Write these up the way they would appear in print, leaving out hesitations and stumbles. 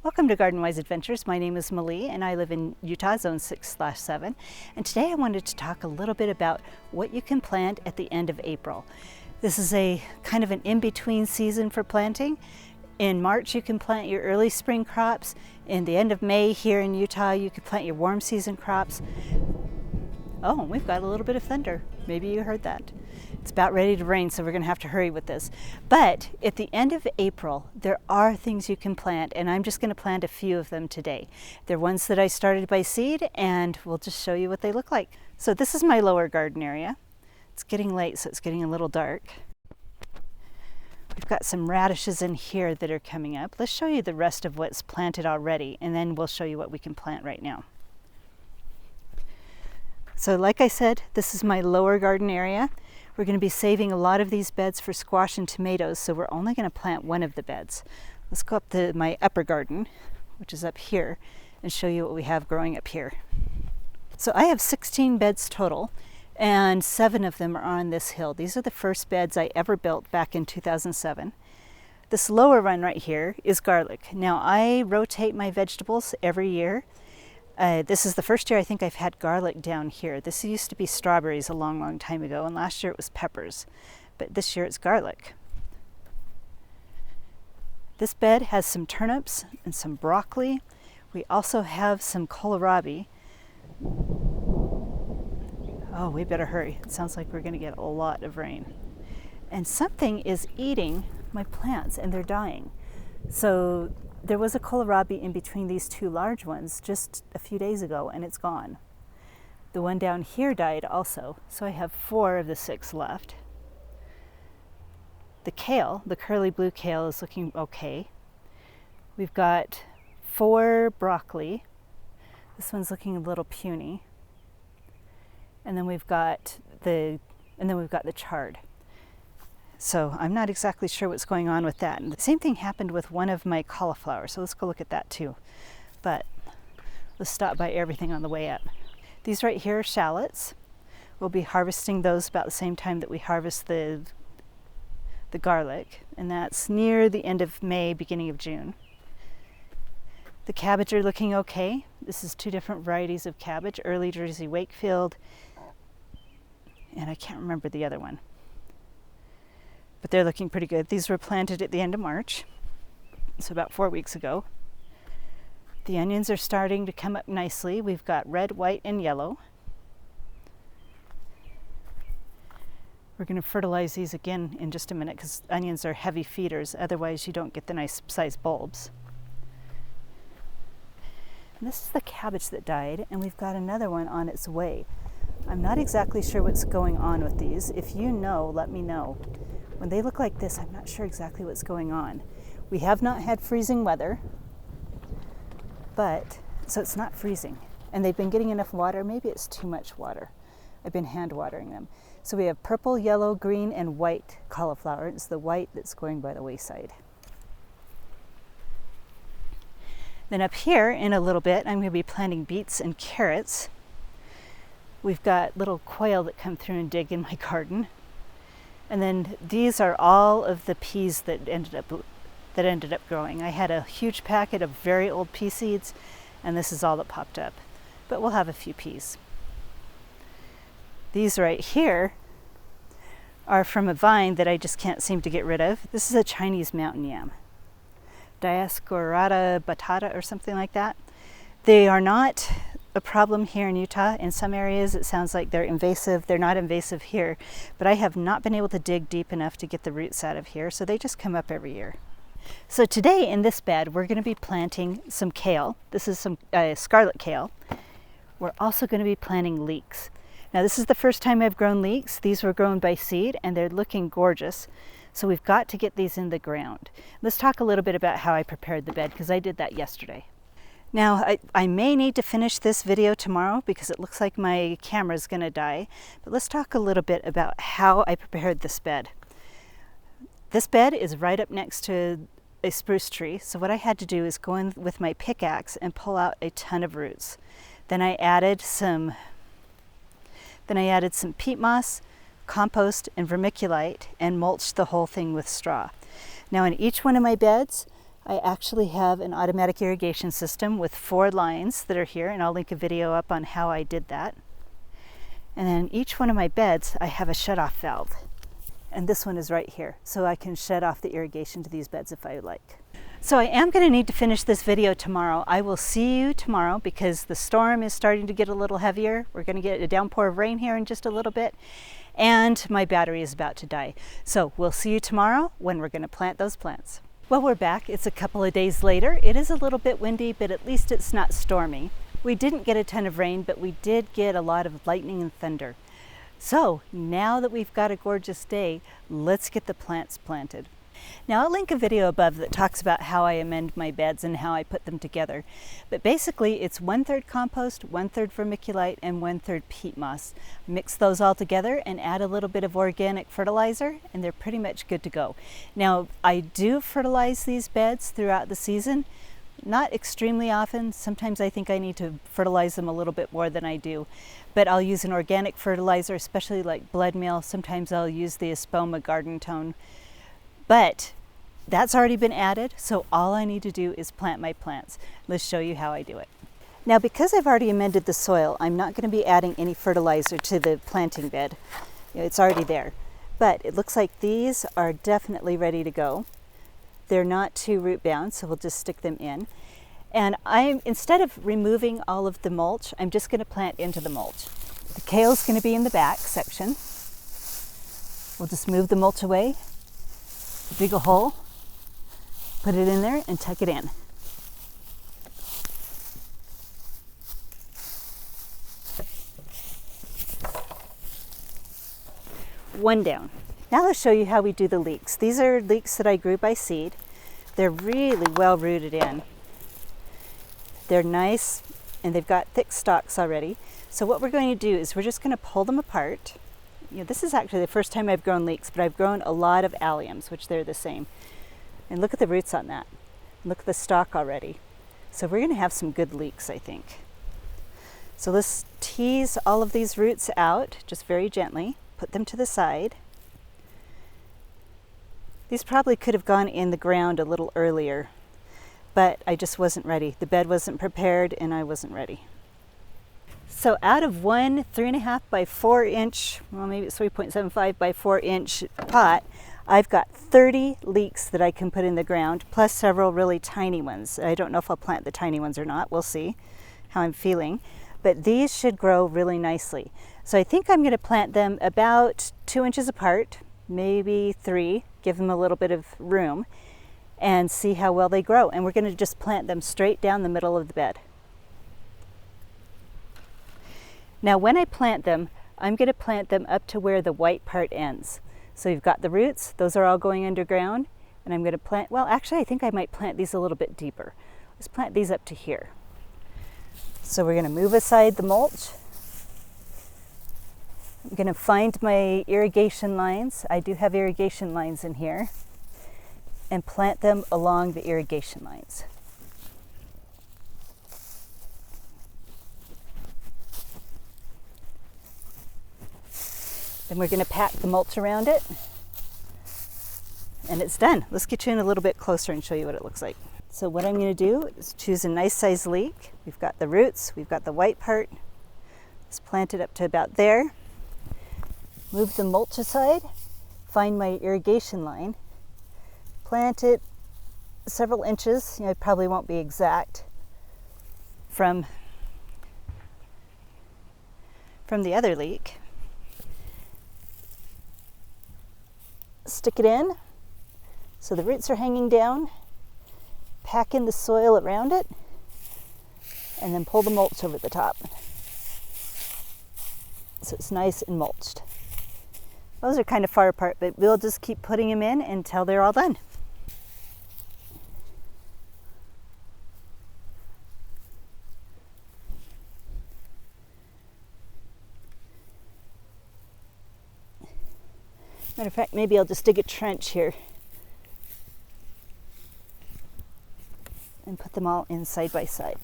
Welcome to Garden Wise Adventures. My name is Malie and I live in Utah, Zone 6/7. And today I wanted to talk a little bit about what you can plant at the end of April. This is a kind of an in-between season for planting. In March you can plant your early spring crops. In the end of May here in Utah you can plant your warm season crops. Oh, we've got a little bit of thunder. Maybe you heard that. It's about ready to rain, so we're going to have to hurry with this. But at the end of April, there are things you can plant, and I'm just going to plant a few of them today. They're ones that I started by seed, and we'll just show you what they look like. So this is my lower garden area. It's getting late, so it's getting a little dark. We've got some radishes in here that are coming up. Let's show you the rest of what's planted already, and then we'll show you what we can plant right now. So like I said, this is my lower garden area. We're going to be saving a lot of these beds for squash and tomatoes, so we're only going to plant one of the beds. Let's go up to my upper garden, which is up here, and show you what we have growing up here. So I have 16 beds total, and 7 of them are on this hill. These are the first beds I ever built back in 2007. This lower one right here is garlic. Now I rotate my vegetables every year. This is the first year I think I've had garlic down here. This used to be strawberries a long time ago, and last year it was peppers, but this year it's garlic. This bed has some turnips and some broccoli. We also have some kohlrabi. Oh, we better hurry. It sounds like we're going to get a lot of rain. And something is eating my plants and they're dying. So there was a kohlrabi in between these 2 large ones just a few days ago, and it's gone. The one down here died also, so I have 4 of the 6 left. The kale, the curly blue kale, is looking okay. We've got 4 broccoli. This one's looking a little puny. And then we've got the chard. So I'm not exactly sure what's going on with that. And the same thing happened with one of my cauliflower, so let's go look at that too. But let's stop by everything on the way up. These right here are shallots. We'll be harvesting those about the same time that we harvest the garlic, and that's near the end of May, beginning of June. The cabbage are looking okay. This is 2 different varieties of cabbage, early Jersey Wakefield, and I can't remember the other one. But they're looking pretty good. These were planted at the end of March, so about 4 weeks ago. The onions are starting to come up nicely. We've got red, white, and yellow. We're going to fertilize these again in just a minute because onions are heavy feeders. Otherwise, you don't get the nice sized bulbs. And this is the cabbage that died, and we've got another one on its way. I'm not exactly sure what's going on with these. If you know, let me know. When they look like this, I'm not sure exactly what's going on. We have not had freezing weather, so it's not freezing. And they've been getting enough water. Maybe it's too much water. I've been hand watering them. So we have purple, yellow, green, and white cauliflower. It's the white that's going by the wayside. Then up here in a little bit, I'm going to be planting beets and carrots. We've got little quail that come through and dig in my garden. And then these are all of the peas that ended up growing. I had a huge packet of very old pea seeds, and this is all that popped up. But we'll have a few peas. These right here are from a vine that I just can't seem to get rid of. This is a Chinese mountain yam, Dioscorata batata or something like that. They are not a problem here in Utah. In some areas it sounds like they're invasive. They're not invasive here, but I have not been able to dig deep enough to get the roots out of here, so they just come up every year. So today in this bed we're going to be planting some kale. This is some scarlet kale. We're also going to be planting leeks. Now this is the first time I've grown leeks. These were grown by seed and they're looking gorgeous. So we've got to get these in the ground. Let's talk a little bit about how I prepared the bed, because I did that yesterday. Now, I may need to finish this video tomorrow because it looks like my camera is going to die, but let's talk a little bit about how I prepared this bed. This bed is right up next to a spruce tree, so what I had to do is go in with my pickaxe and pull out a ton of roots. Then I added some peat moss, compost, and vermiculite, and mulched the whole thing with straw. Now in each one of my beds, I actually have an automatic irrigation system with 4 lines that are here, and I'll link a video up on how I did that. And then each one of my beds, I have a shut-off valve. And this one is right here, so I can shut off the irrigation to these beds if I would like. So I am going to need to finish this video tomorrow. I will see you tomorrow because the storm is starting to get a little heavier. We're going to get a downpour of rain here in just a little bit. And my battery is about to die. So we'll see you tomorrow when we're going to plant those plants. Well, we're back. It's a couple of days later. It is a little bit windy, but at least it's not stormy. We didn't get a ton of rain, but we did get a lot of lightning and thunder. So now that we've got a gorgeous day, let's get the plants planted. Now I'll link a video above that talks about how I amend my beds and how I put them together. But basically it's 1/3 compost, 1/3 vermiculite, and 1/3 peat moss. Mix those all together and add a little bit of organic fertilizer and they're pretty much good to go. Now I do fertilize these beds throughout the season. Not extremely often. Sometimes I think I need to fertilize them a little bit more than I do. But I'll use an organic fertilizer, especially like blood meal. Sometimes I'll use the Espoma Garden Tone. But that's already been added, so all I need to do is plant my plants. Let's show you how I do it. Now because I've already amended the soil, I'm not going to be adding any fertilizer to the planting bed. It's already there. But it looks like these are definitely ready to go. They're not too root bound, so we'll just stick them in. And instead of removing all of the mulch, I'm just going to plant into the mulch. The kale is going to be in the back section. We'll just move the mulch away, dig a hole, put it in there, and tuck it in. One down. Now let's show you how we do the leeks. These are leeks that I grew by seed. They're really well rooted in. They're nice and they've got thick stalks already. So what we're going to do is we're just going to pull them apart. This is actually the first time I've grown leeks, but I've grown a lot of alliums, which they're the same. And look at the roots on that. Look at the stalk already. So we're going to have some good leeks, I think. So let's tease all of these roots out, just very gently. Put them to the side. These probably could have gone in the ground a little earlier, but I just wasn't ready. The bed wasn't prepared and I wasn't ready. So out of one 3.5 by 4 inch, well maybe it's 3.75 by 4 inch pot, I've got 30 leeks that I can put in the ground, plus several really tiny ones. I don't know if I'll plant the tiny ones or not. We'll see how I'm feeling. But these should grow really nicely. So I think I'm going to plant them about 2 inches apart, maybe 3, give them a little bit of room, and see how well they grow. And we're going to just plant them straight down the middle of the bed. Now when I plant them, I'm going to plant them up to where the white part ends. So you've got the roots, those are all going underground, and I'm going to plant, well actually I think I might plant these a little bit deeper. Let's plant these up to here. So we're going to move aside the mulch. I'm going to find my irrigation lines. I do have irrigation lines in here, and plant them along the irrigation lines. Then we're going to pack the mulch around it, and it's done. Let's get you in a little bit closer and show you what it looks like. So what I'm going to do is choose a nice size leek. We've got the roots, we've got the white part. Let's plant it up to about there. Move the mulch aside, find my irrigation line, plant it several inches, it probably won't be exact, from the other leek. Stick it in so the roots are hanging down, pack in the soil around it, and then pull the mulch over the top so it's nice and mulched. Those are kind of far apart, but we'll just keep putting them in until they're all done. Matter of fact, maybe I'll just dig a trench here and put them all in side by side.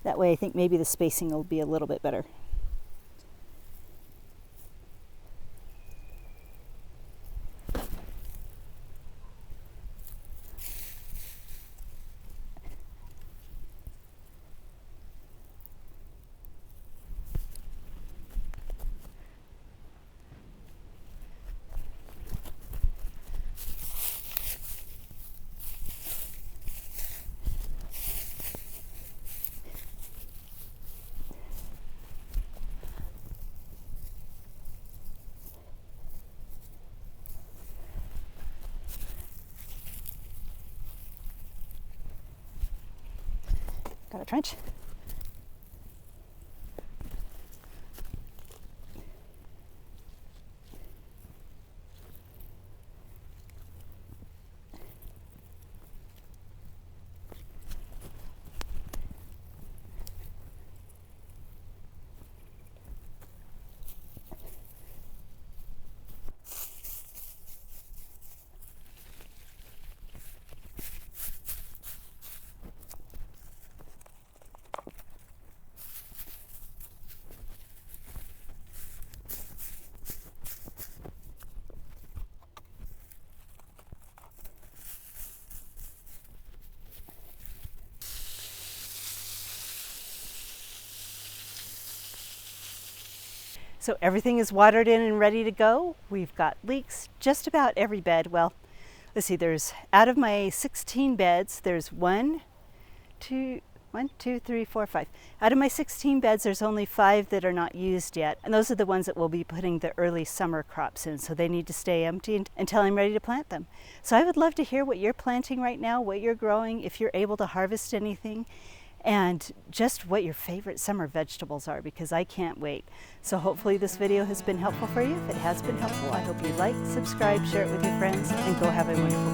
That way I think maybe the spacing will be a little bit better. the trench. So everything is watered in and ready to go. We've got leeks just about every bed. Well, let's see, there's out of my 16 beds, there's 1, 2, 3, 4, 5. Out of my 16 beds, there's only 5 that are not used yet. And those are the ones that we'll be putting the early summer crops in. So they need to stay empty until I'm ready to plant them. So I would love to hear what you're planting right now, what you're growing, if you're able to harvest anything, and just what your favorite summer vegetables are, because I can't wait. So hopefully this video has been helpful for you. If it has been helpful, I hope you like, subscribe, share it with your friends, and go have a wonderful